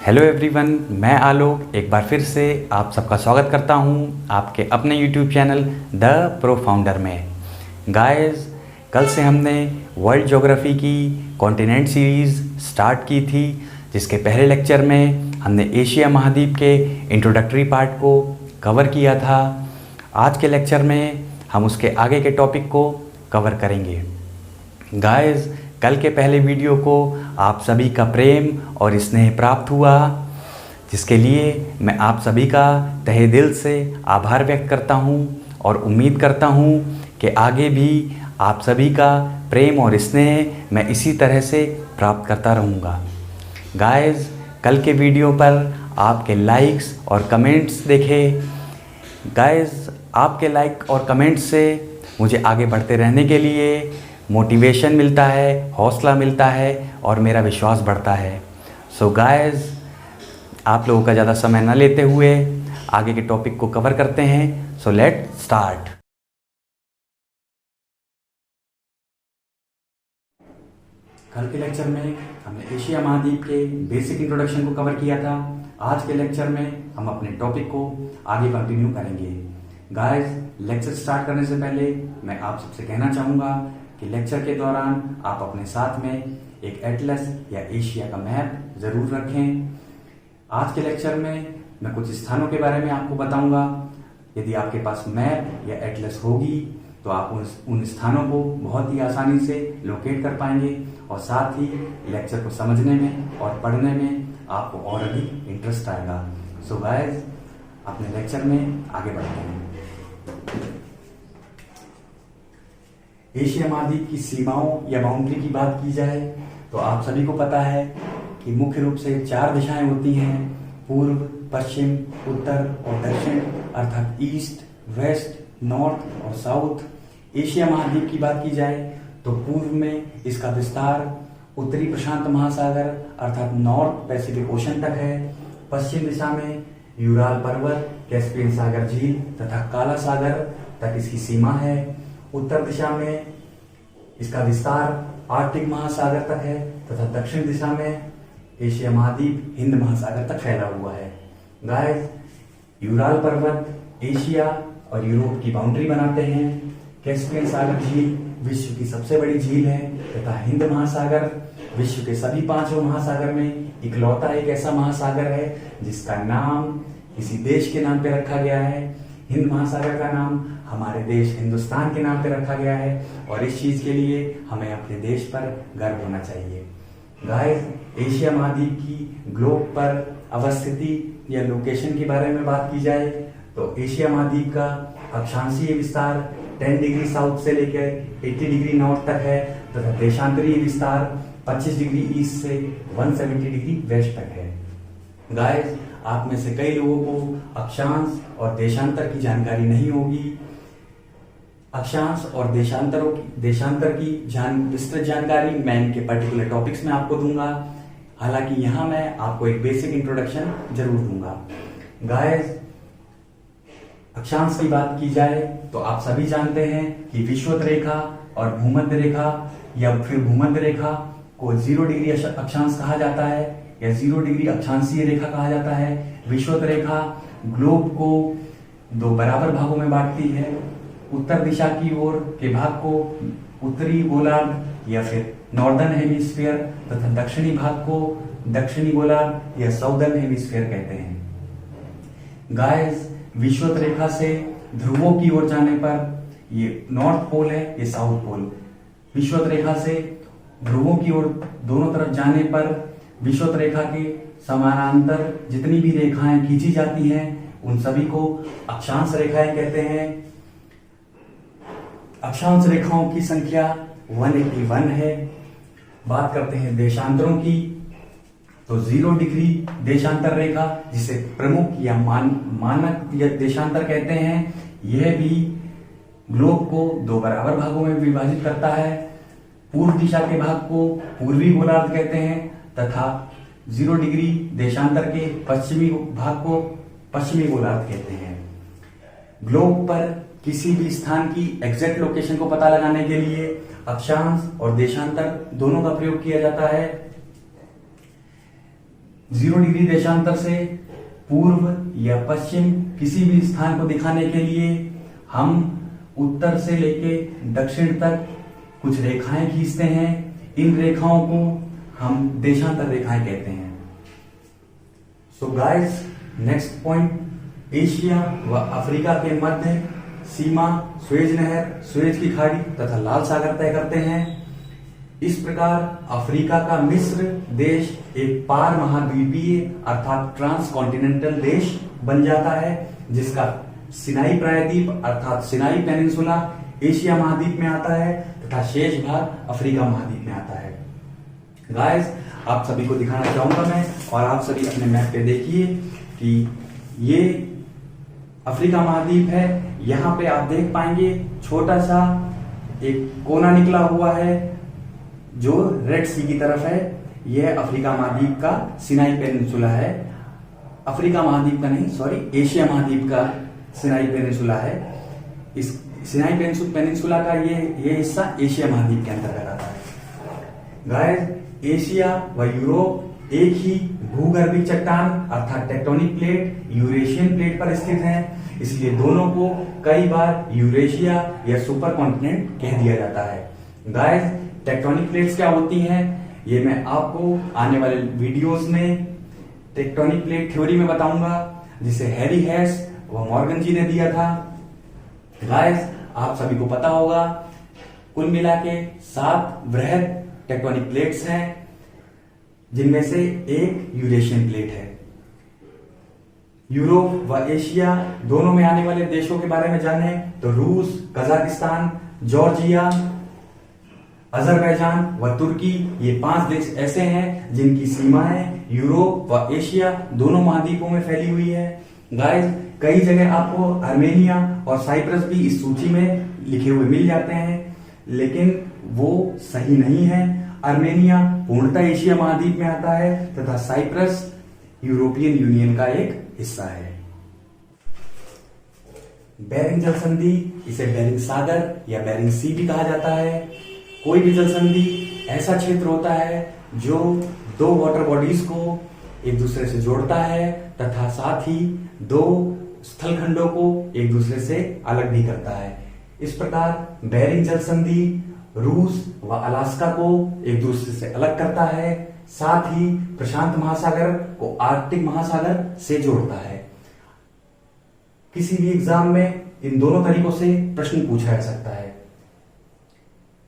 Hello everyone, मैं आलोक एक बार फिर से आप सबका स्वागत करता हूं आपके अपने YouTube channel the pro founder में। गाइस, कल से हमने वर्ल्ड ज्योग्राफी की कॉन्टिनेंट सीरीज़ स्टार्ट की थी, जिसके पहले लेक्चर में हमने एशिया महाद्वीप के इंट्रोडक्टरी पार्ट को कवर किया था। आज के लेक्चर में हम उसके आगे के टॉपिक को कवर करेंगे। गाइस, कल के पहले वीडियो को आप सभी का प्रेम और स्नेह प्राप्त हुआ, जिसके लिए मैं आप सभी का तहे दिल से आभार व्यक्त करता हूं और उम्मीद करता हूं कि आगे भी आप सभी का प्रेम और स्नेह मैं इसी तरह से प्राप्त करता रहूंगा। गाइस, कल के वीडियो पर आपके लाइक्स और कमेंट्स देखे। गाइस, आपके लाइक और कमेंट्स से मुझे आगे बढ़ते रहने के लिए मोटिवेशन मिलता है, हौसला मिलता है और मेरा विश्वास बढ़ता है। सो गाइस, आप लोगों का ज़्यादा समय न लेते हुए आगे के टॉपिक को कवर करते हैं। So let start. कल के लेक्चर में हमने एशिया महाद्वीप के बेसिक इंट्रोडक्शन को कवर किया था। आज के लेक्चर में हम अपने टॉपिक को आगे कंटिन्यू करेंगे। गाइस, लेक्चर स्टार्ट करने से पहले मैं आप सबसे कहना चाहूँगा कि लेक्चर के दौरान आप अपने साथ में एक एटलस या एशिया का मैप ज़रूर रखें। आज के लेक्चर में मैं कुछ स्थानों के बारे में आपको बताऊंगा। यदि आपके पास मैप या एटलस होगी तो आप उन स्थानों को बहुत ही आसानी से लोकेट कर पाएंगे और साथ ही लेक्चर को समझने में और पढ़ने में आपको और अधिक इंटरेस्ट आएगा। सो गाइस, अपने लेक्चर में आगे बढ़ते हैं। एशिया महाद्वीप की सीमाओं या बाउंड्री की बात की जाए तो आप सभी को पता है कि मुख्य रूप से 4 दिशाएं होती हैं: पूर्व, पश्चिम, उत्तर और दक्षिण, अर्थात ईस्ट, वेस्ट, नॉर्थ और साउथ। एशिया महाद्वीप की बात की जाए तो पूर्व में इसका विस्तार उत्तरी प्रशांत महासागर अर्थात नॉर्थ पैसिफिक ओशन तक है। पश्चिम दिशा में यूराल पर्वत, कैस्पियन सागर झील तथा काला सागर तक इसकी सीमा है। उत्तर दिशा में इसका विस्तार आर्कटिक महासागर तक है तथा दक्षिण दिशा में एशिया महाद्वीप हिंद महासागर तक फैला हुआ है। गाइस, यूराल पर्वत एशिया और यूरोप की बाउंड्री बनाते हैं। कैस्पियन सागर झील विश्व की सबसे बड़ी झील है तथा हिंद महासागर विश्व के सभी 5 महासागर में इकलौता एक ऐसा महासागर है जिसका नाम किसी देश के नाम पे रखा गया है। हिंद महासागर का नाम हमारे देश हिंदुस्तान के नाम पे रखा गया है और इस चीज के लिए हमें अपने देश पर गर्व होना चाहिए। गाइस, एशिया महाद्वीप की ग्लोब पर अवस्थिति या लोकेशन के बारे में बात की जाए तो एशिया महाद्वीप का अक्षांशीय विस्तार 10 डिग्री साउथ से लेकर 80 डिग्री नॉर्थ तक है तथा देशांतरीय विस्तार 25 डिग्री ईस्ट से 170 डिग्री वेस्ट तक है। गाइस, आप में से कई लोगों को अक्षांश और देशांतर की जानकारी नहीं होगी। अक्षांश और देशांतर की विस्तृत जानकारी मैं इनके पर्टिकुलर टॉपिक्स में आपको दूंगा। हालांकि यहाँ मैं आपको एक बेसिक इंट्रोडक्शन जरूर दूंगा। गाइस, अक्षांश की बात की जाए तो आप सभी जानते हैं कि विषुवत रेखा और भूमध्य रेखा या फिर भूमध्य रेखा को 0 डिग्री अक्षांश कहा जाता है या 0 डिग्री अक्षांशीय रेखा कहा जाता है। विषुवत रेखा ग्लोब को 2 बराबर भागों में बांटती है। उत्तर दिशा की ओर के भाग को उत्तरी गोलार्ध या फिर नॉर्दर्न हेमिस्फीयर तथा दक्षिणी भाग को दक्षिणी गोलार्ध या साउदर्न हेमिस्फीयर कहते हैं। गाइस, विषुवत रेखा से ध्रुवों की ओर जाने पर ये नॉर्थ पोल है, ये साउथ पोल। विषुवत रेखा से ध्रुवों की ओर दोनों तरफ जाने पर विषुवत रेखा के समानांतर जितनी भी रेखाएं खींची जाती हैं उन सभी को अक्षांश रेखाएं कहते हैं। अक्षांश रेखाओं की संख्या 181 है। बात करते हैं देशांतरों की तो 0 डिग्री देशांतर रेखा, जिसे प्रमुख या मानक या देशांतर कहते हैं, यह भी ग्लोब को 2 बराबर भागों में विभाजित करता है। पूर्व दिशा के भाग को पूर्वी गोलार्ध कहते हैं तथा 0 डिग्री देशांतर के पश्चिमी भाग को पश्चिमी गोलार्ध कहते हैं। ग्लोब पर किसी भी स्थान की एग्जैक्ट लोकेशन को पता लगाने के लिए अक्षांश और देशांतर दोनों का प्रयोग किया जाता है। 0 डिग्री देशांतर से पूर्व या पश्चिम किसी भी स्थान को दिखाने के लिए हम उत्तर से लेके दक्षिण तक कुछ रेखाएं खींचते हैं। इन रेखाओं को हम देशांतर रेखाएं कहते हैं। So guys, next point, Asia व अफ्रीका के मध्य सीमा सुएज नहर, सुएज की खाड़ी तथा लाल सागर तय करते हैं। इस प्रकार अफ्रीका का मिस्र देश एक पार महाद्वीपीय अर्थात ट्रांस कॉन्टिनेंटल देश बन जाता है, जिसका सिनाई प्रायद्वीप अर्थात सिनाई पेनिनसुला एशिया महाद्वीप में आता है तथा शेष भाग अफ्रीका महाद्वीप में आता है। गाइस, आप सभी को दिखाना चाहूंगा मैं, और आप सभी अपने मैप पे देखिए कि ये अफ्रीका महाद्वीप है। यहाँ पे आप देख पाएंगे छोटा सा एक कोना निकला हुआ है जो रेड सी की तरफ है। यह अफ्रीका महाद्वीप का सिनाई पेनिनसुला है। अफ्रीका महाद्वीप का नहीं, सॉरी, एशिया महाद्वीप का सिनाई पेनिनसुला है। इस सिनाई पेनिनसुला का ये हिस्सा एशिया महाद्वीप के अंतर्गत आता है। गाइस, एशिया व यूरोप एक ही भूगर्भीय चट्टान अर्थात टेक्टोनिक प्लेट यूरेशियन प्लेट पर स्थित है, इसलिए दोनों को कई बार यूरेशिया या सुपर कॉन्टिनेंट कह दिया जाता है। गाइस, टेक्टोनिक प्लेट्स क्या होती हैं, ये मैं आपको आने वाले वीडियोस में टेक्टोनिक प्लेट थ्योरी में बताऊंगा, जिसे हैरी हेस व मॉर्गन जी ने दिया था। गाइस, आप सभी को पता होगा कुल मिला के 7 वृहद टेक्टोनिक प्लेट्स हैं, जिनमें से एक यूरेशियन प्लेट है। यूरोप व एशिया दोनों में आने वाले देशों के बारे में जाने तो रूस, कजाकिस्तान, जॉर्जिया, अजरबैजान व तुर्की, ये 5 देश ऐसे हैं जिनकी सीमाएं यूरोप व एशिया दोनों महाद्वीपों में फैली हुई है। गाइस, कई जगह आपको आर्मेनिया और साइप्रस भी इस सूची में लिखे हुए मिल जाते हैं, लेकिन वो सही नहीं है। आर्मेनिया पूर्णतः एशिया महाद्वीप में आता है तथा साइप्रस यूरोपियन यूनियन का एक हिस्सा है। बेरिंग जल संधि, इसे बेरिंग सागर या बेरिंग सी भी कहा जाता है। कोई भी जल संधि ऐसा क्षेत्र होता है जो 2 वाटर बॉडीज को एक दूसरे से जोड़ता है तथा साथ ही 2 स्थल खंडों को एक दूसरे से अलग भी करता है। इस प्रकार बेरिंग जल संधि रूस व अलास्का को एक दूसरे से अलग करता है, साथ ही प्रशांत महासागर को आर्कटिक महासागर से जोड़ता है। किसी भी एग्जाम में इन दोनों तरीकों से प्रश्न पूछा जा सकता है।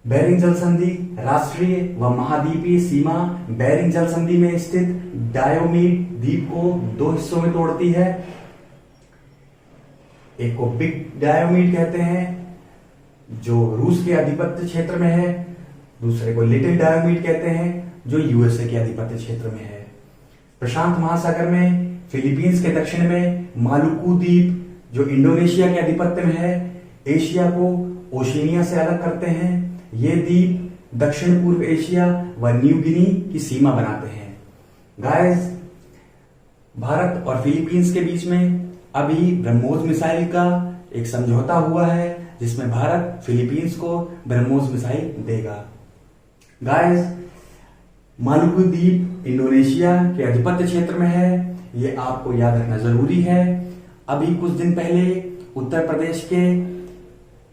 बेरिंग जल संधि राष्ट्रीय व महाद्वीपीय सीमा बेरिंग जल संधि में स्थित डायोमीड द्वीप को 2 हिस्सों में तोड़ती है। एक को बिग डायोमीड कहते हैं जो रूस के आधिपत्य क्षेत्र में है, दूसरे को लिटिल डायोमीड कहते हैं जो यूएसए के आधिपत्य क्षेत्र में है। प्रशांत महासागर में फिलीपींस के दक्षिण में मालुकू द्वीप जो इंडोनेशिया के आधिपत्य में है, एशिया को ओशिनिया से अलग करते हैं। ये द्वीप दक्षिण पूर्व एशिया व न्यू गिनी की सीमा बनाते हैं। गाइस, भारत और फिलीपींस के बीच में अभी ब्रह्मोस मिसाइल का एक समझौता हुआ है, जिसमें भारत फिलीपींस को ब्रह्मोस मिसाइल देगा। गाइस, मालुकू द्वीप इंडोनेशिया के आधिपत्य क्षेत्र में है, ये आपको याद रखना जरूरी है। अभी कुछ दिन पहले उत्तर प्रदेश के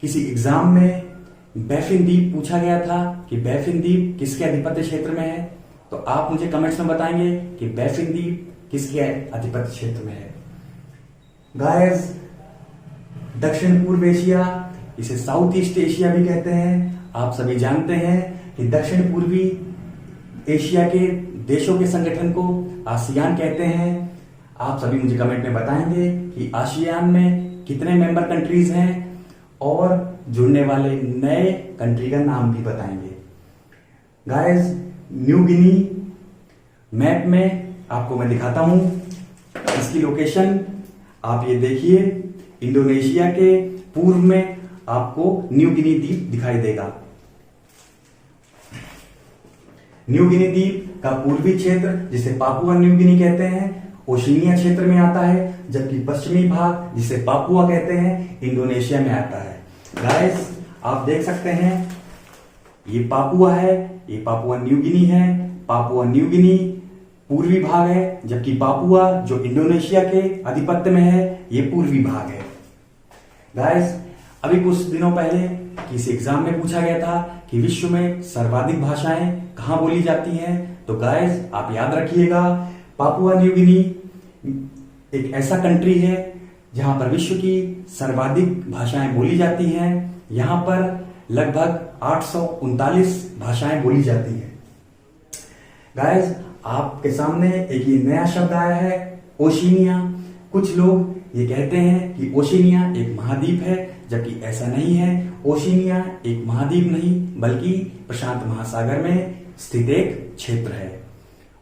किसी एग्जाम में बैफिन द्वीप पूछा गया था कि बैफिन द्वीप किसके आधिपत्य क्षेत्र में है, तो आप मुझे कमेंट्स में बताएंगे कि बैफिन द्वीप किसके आधिपत्य क्षेत्र में है। गाइस, दक्षिण पूर्व एशिया, इसे साउथ ईस्ट एशिया भी कहते हैं। आप सभी जानते हैं कि दक्षिण पूर्वी एशिया के देशों के संगठन को आसियान कहते हैं। आप सभी मुझे कमेंट में बताएंगे कि आसियान में कितने मेंबर कंट्रीज हैं और जुड़ने वाले नए कंट्री का नाम भी बताएंगे। गाइस, न्यू गिनी मैप में आपको मैं दिखाता हूं इसकी लोकेशन। आप ये देखिए, इंडोनेशिया के पूर्व में आपको न्यू गिनी द्वीप दिखाई देगा। न्यू गिनी द्वीप का पूर्वी क्षेत्र, जिसे पापुआ न्यू गिनी कहते हैं, ओशिनिया क्षेत्र में आता है, जबकि पश्चिमी भाग, जिसे पापुआ कहते हैं, इंडोनेशिया में आता है। गाइस, आप देख सकते हैं ये पापुआ है, ये पापुआ न्यू गिनी है। पापुआ न्यू गिनी पूर्वी भाग है, जबकि पापुआ जो इंडोनेशिया के आधिपत्य में है ये पूर्वी भाग है। गाइस, अभी कुछ दिनों पहले किसी एग्जाम में पूछा गया था कि विश्व में सर्वाधिक भाषाएं कहां बोली जाती हैं। तो गाइस, आप याद रखिएगा, पापुआ न्यू गिनी एक ऐसा कंट्री है जहां पर विश्व की सर्वाधिक भाषाएं बोली जाती हैं। यहां पर लगभग 839 भाषाएं बोली जाती हैं। गाइस, आपके सामने एक ये नया शब्द आया है, ओशिनिया। कुछ लोग ये कहते हैं कि ओशिनिया एक महाद्वीप है, जबकि ऐसा नहीं है। ओशिनिया एक महाद्वीप नहीं बल्कि प्रशांत महासागर में स्थित एक क्षेत्र है।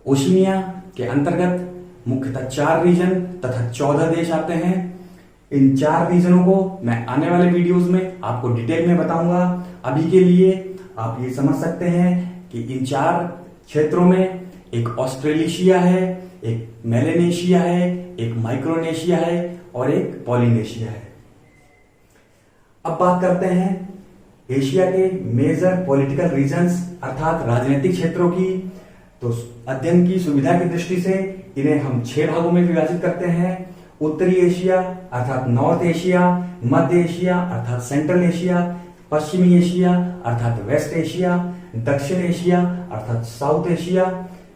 ओशिनिया के अंतर्गत मुख्यतः 4 रीजन तथा 14 देश आते हैं। इन 4 रीजनों को मैं आने वाले वीडियोस में आपको डिटेल में बताऊंगा। अभी के लिए आप ये समझ सकते हैं कि इन 4 क्षेत्रों में एक ऑस्ट्रेलेशिया है, एक मेलेनेशिया है, एक माइक्रोनेशिया है और एक पॉलिनेशिया है। अब बात करते हैं एशिया के मेजर पॉलिटिकल रीजन्स अर्थात राजनीतिक क्षेत्रों की। तो अध्ययन की सुविधा की दृष्टि से इन्हें हम 6 भागों में विभाजित करते हैं। उत्तरी एशिया अर्थात नॉर्थ एशिया, मध्य एशिया अर्थात सेंट्रल एशिया, पश्चिमी एशिया अर्थात वेस्ट एशिया, दक्षिण एशिया अर्थात साउथ एशिया,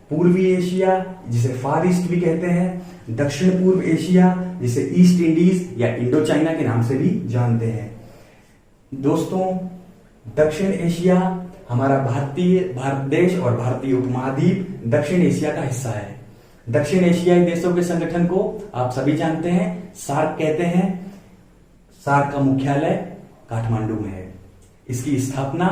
पूर्वी एशिया जिसे फार ईस्ट भी कहते हैं, दक्षिण पूर्व एशिया जिसे ईस्ट इंडीज या इंडो चाइना के नाम से भी जानते हैं। दोस्तों, दक्षिण एशिया हमारा भारत देश और भारतीय उपमहाद्वीप दक्षिण एशिया का हिस्सा है। दक्षिण एशियाई देशों के संगठन को आप सभी जानते हैं, सार्क कहते हैं। सार्क का मुख्यालय काठमांडू में है। इसकी स्थापना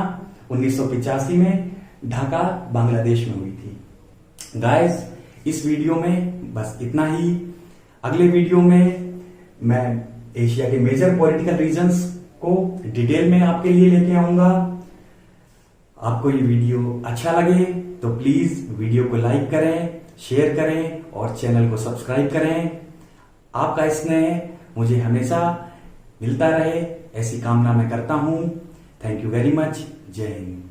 1985 में ढाका बांग्लादेश में हुई थी। गाइस, इस वीडियो में बस इतना ही। अगले वीडियो में मैं एशिया के मेजर पॉलिटिकल रीजन्स को डिटेल में आपके लिए लेके आऊंगा। आपको ये वीडियो अच्छा लगे तो प्लीज वीडियो को लाइक करें, शेयर करें और चैनल को सब्सक्राइब करें। आपका स्नेह मुझे हमेशा मिलता रहे, ऐसी कामना मैं करता हूं। Thank you very much. जय हिंद।